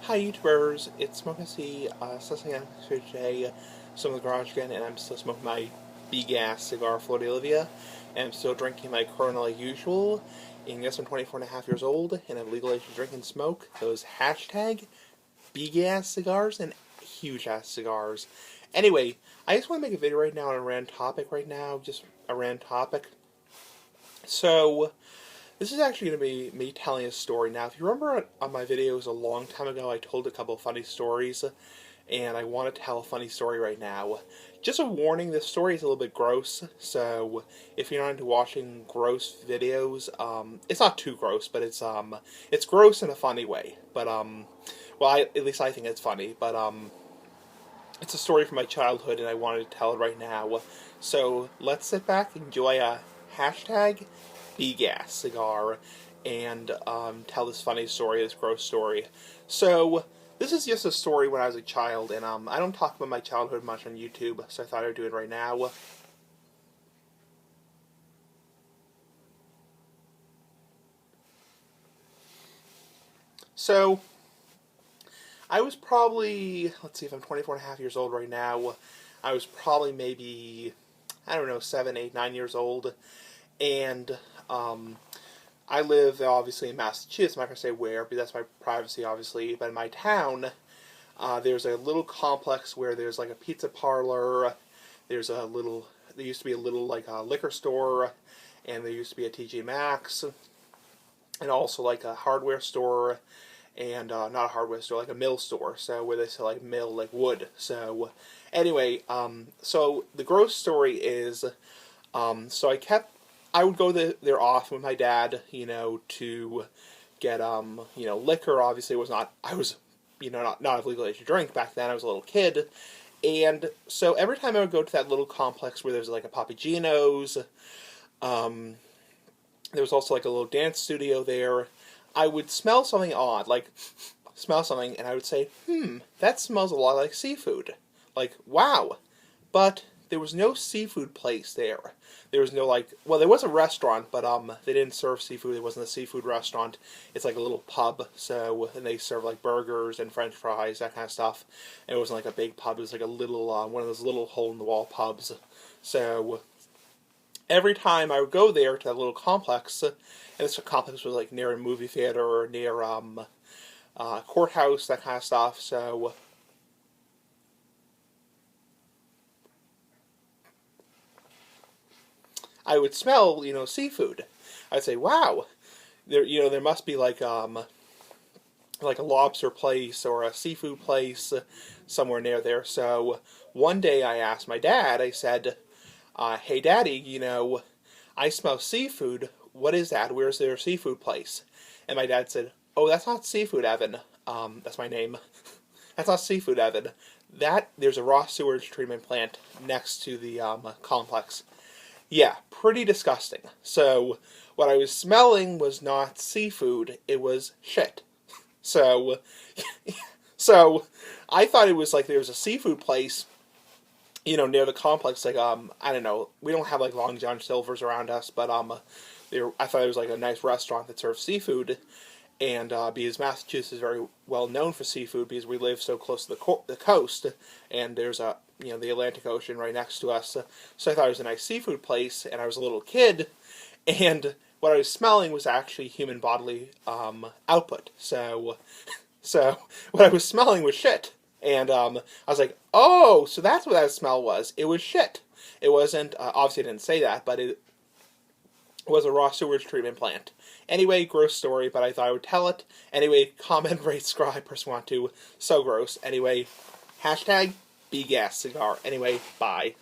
Hi YouTubers, it's Smoke C, Sussing out here today, some of the garage again, and I'm still smoking my B-Gas cigar Flor de Olivia, and I'm still drinking my Corona like usual, and yes, I'm 24 and a half years old, and I've legal age to drink and smoke those hashtag B-Gas cigars and huge-ass cigars. Anyway, I just want to make a video right now on a random topic right now, just a random topic. So, this is actually going to be me telling a story. Now, if you remember on my videos a long time ago, I told a couple of funny stories, and I want to tell a funny story right now. Just a warning, this story is a little bit gross, so if you're not into watching gross videos, it's not too gross, but it's gross in a funny way. But, at least I think it's funny, but, it's a story from my childhood, and I wanted to tell it right now. So, let's sit back, enjoy a hashtag B-Gas cigar, and tell this funny story, this gross story. So, this is just a story when I was a child, and I don't talk about my childhood much on YouTube, so I thought I'd do it right now. So, I was probably, let's see if I'm 24 and a half years old right now, I was probably maybe, I don't know, 7, 8, 9 years old, and I live obviously in Massachusetts. I'm not going to say where, but that's my privacy, obviously. But in my town, there's a little complex where there's like a pizza parlor. There's a little. There used to be a little like a liquor store, and there used to be a TJ Maxx, and also like a hardware store, and not a hardware store, like a mill store. So where they sell like mill like wood. So anyway, so the gross story is, so I would go there often with my dad, to get liquor. Obviously, it was not. I was, not of legal age to drink back then. I was a little kid, and so every time I would go to that little complex where there's like a Papagino's, there was also like a little dance studio there. I would smell something odd, like smell something, and I would say, that smells a lot like seafood. Like, wow. But there was no seafood place there. There was no there was a restaurant, but they didn't serve seafood. It wasn't a seafood restaurant. It's like a little pub, and they serve like burgers and French fries, that kind of stuff. And it wasn't like a big pub. It was like a little one of those little hole in the wall pubs. So every time I would go there to that little complex, and this complex was like near a movie theater or near courthouse, that kind of stuff. So I would smell, seafood. I'd say, wow, there must be like a lobster place or a seafood place somewhere near there. So one day I asked my dad, I said, hey Daddy, I smell seafood. What is that? Where's their seafood place? And my dad said, oh, that's not seafood, Evan. That's my name. That's not seafood, Evan. There's a raw sewage treatment plant next to the complex. Yeah, pretty disgusting. So, what I was smelling was not seafood, it was shit. So, so I thought it was like there was a seafood place, near the complex. Like, I don't know, we don't have like Long John Silver's around us, but I thought it was like a nice restaurant that served seafood. And because Massachusetts is very well known for seafood, because we live so close to the coast, and there's the Atlantic Ocean right next to us. So I thought it was a nice seafood place, and I was a little kid, and what I was smelling was actually human bodily output. So what I was smelling was shit, and I was like, oh, so that's what that smell was. It was shit. It wasn't obviously I didn't say that, but it was a raw sewage treatment plant. Anyway, gross story, but I thought I would tell it. Anyway, comment, rate, subscribe, press 1, 2. So gross. Anyway, hashtag B-Gas cigar. Anyway, bye.